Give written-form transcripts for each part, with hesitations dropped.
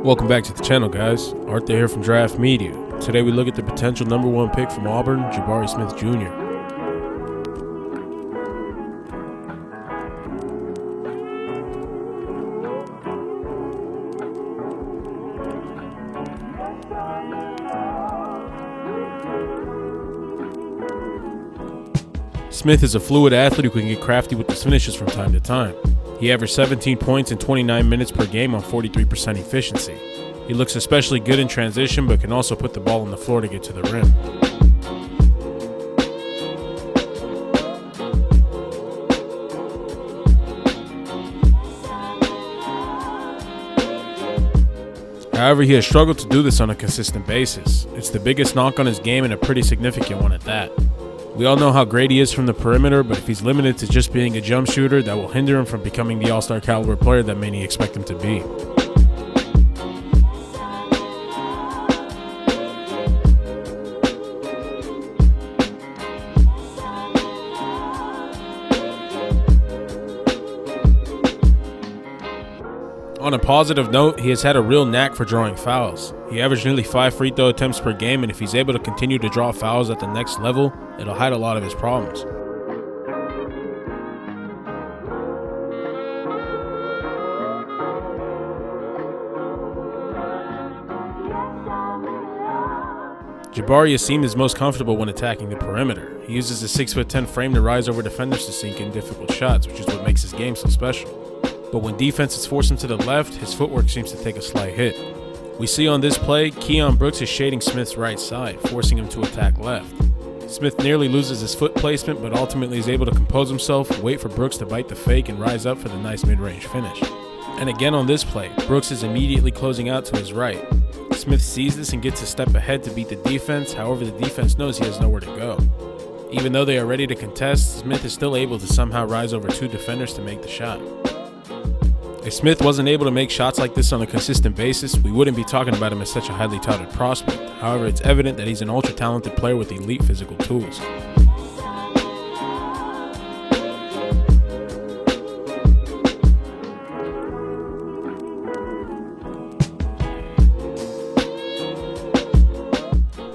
Welcome back to the channel, guys. Arthur here from Draft Media. Today we look at the potential number 1 pick from Auburn, Jabari Smith Jr. Smith is a fluid athlete who can get crafty with his finishes from time to time. He averaged 17 points in 29 minutes per game on 43% efficiency. He looks especially good in transition, but can also put the ball on the floor to get to the rim. However, he has struggled to do this on a consistent basis. It's the biggest knock on his game and a pretty significant one at that. We all know how great he is from the perimeter, but if he's limited to just being a jump shooter, that will hinder him from becoming the all-star caliber player that many expect him to be. On a positive note, he has had a real knack for drawing fouls. He averaged nearly 5 free throw attempts per game, and if he's able to continue to draw fouls at the next level, it'll hide a lot of his problems. Jabari is seen as most comfortable when attacking the perimeter. He uses a 6'10" frame to rise over defenders to sink in difficult shots, which is what makes his game so special. But when defenses force him to the left, his footwork seems to take a slight hit. We see on this play, Keon Brooks is shading Smith's right side, forcing him to attack left. Smith nearly loses his foot placement, but ultimately is able to compose himself, wait for Brooks to bite the fake, and rise up for the nice mid-range finish. And again on this play, Brooks is immediately closing out to his right. Smith sees this and gets a step ahead to beat the defense, however the defense knows he has nowhere to go. Even though they are ready to contest, Smith is still able to somehow rise over 2 defenders to make the shot. If Smith wasn't able to make shots like this on a consistent basis, we wouldn't be talking about him as such a highly touted prospect. However, it's evident that he's an ultra-talented player with elite physical tools.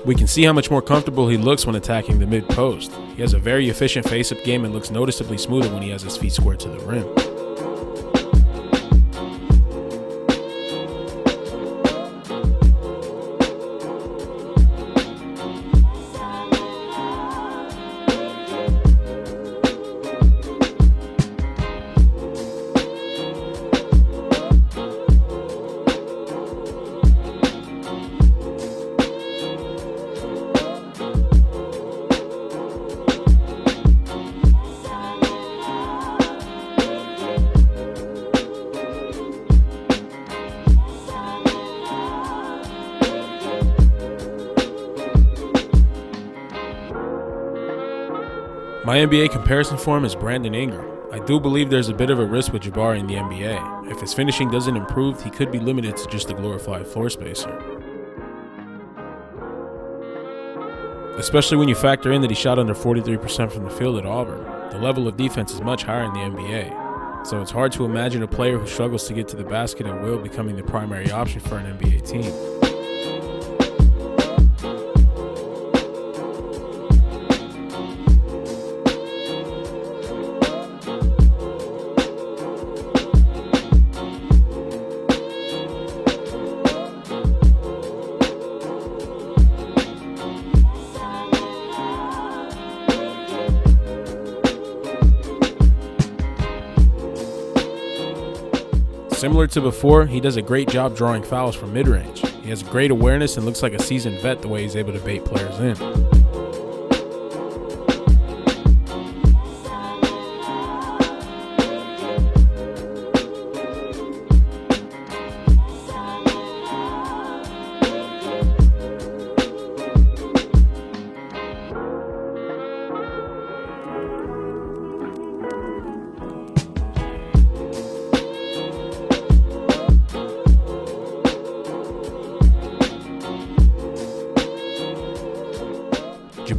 We can see how much more comfortable he looks when attacking the mid-post. He has a very efficient face-up game and looks noticeably smoother when he has his feet squared to the rim. My NBA comparison for him is Brandon Ingram. I do believe there's a bit of a risk with Jabari in the NBA. If his finishing doesn't improve, he could be limited to just a glorified floor spacer. Especially when you factor in that he shot under 43% from the field at Auburn. The level of defense is much higher in the NBA. So it's hard to imagine a player who struggles to get to the basket at will becoming the primary option for an NBA team. Similar to before, he does a great job drawing fouls from mid-range. He has great awareness and looks like a seasoned vet the way he's able to bait players in.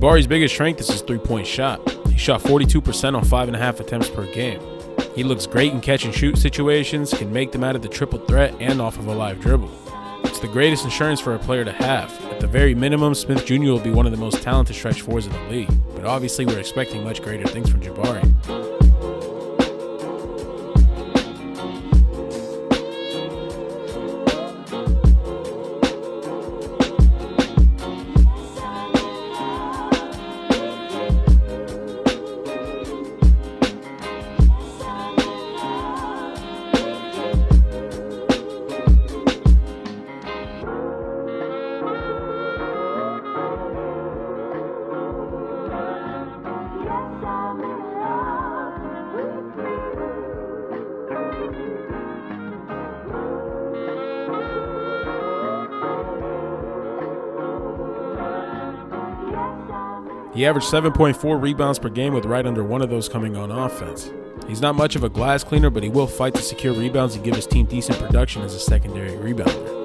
Jabari's biggest strength is his three-point shot. He shot 42% on 5.5 attempts per game. He looks great in catch and shoot situations, can make them out of the triple threat and off of a live dribble. It's the greatest insurance for a player to have. At the very minimum, Smith Jr. will be one of the most talented stretch fours in the league, but obviously we're expecting much greater things from Jabari. He averaged 7.4 rebounds per game with right under one of those coming on offense. He's not much of a glass cleaner, but he will fight to secure rebounds and give his team decent production as a secondary rebounder.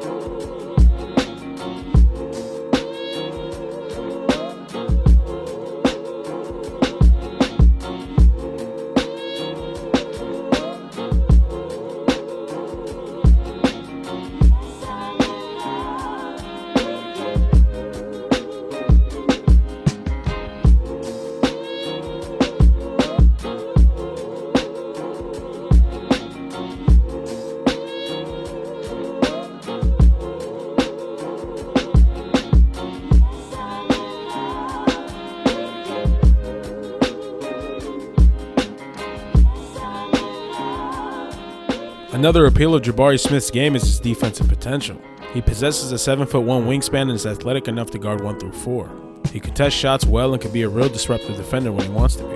Another appeal of Jabari Smith's game is his defensive potential. He possesses a 7'1" wingspan and is athletic enough to guard 1 through 4. He contests shots well and can be a real disruptive defender when he wants to be.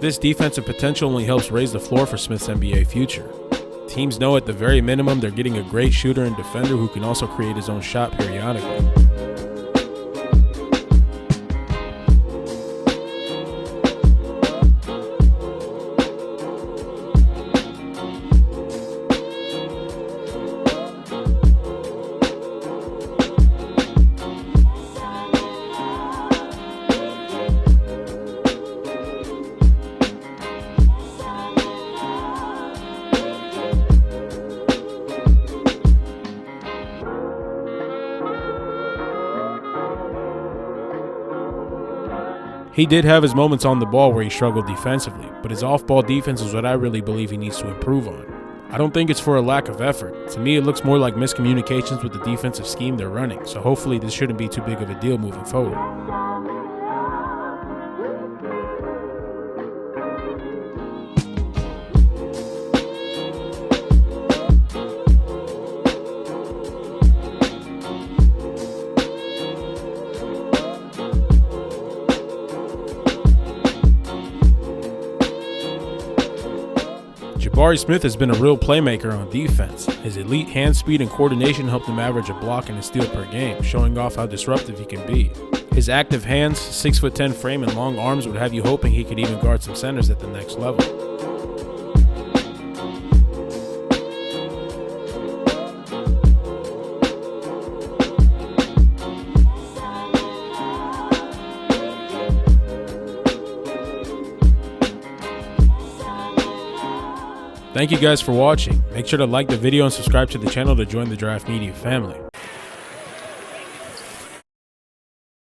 This defensive potential only helps raise the floor for Smith's NBA future. Teams know at the very minimum they're getting a great shooter and defender who can also create his own shot periodically. He did have his moments on the ball where he struggled defensively, but his off-ball defense is what I really believe he needs to improve on. I don't think it's for a lack of effort. To me, it looks more like miscommunications with the defensive scheme they're running, so hopefully this shouldn't be too big of a deal moving forward. Jabari Smith has been a real playmaker on defense. His elite hand speed and coordination helped him average a block and a steal per game, showing off how disruptive he can be. His active hands, 6'10" frame, and long arms would have you hoping he could even guard some centers at the next level. Thank you guys for watching. Make sure to like the video and subscribe to the channel to join the Draft Media family.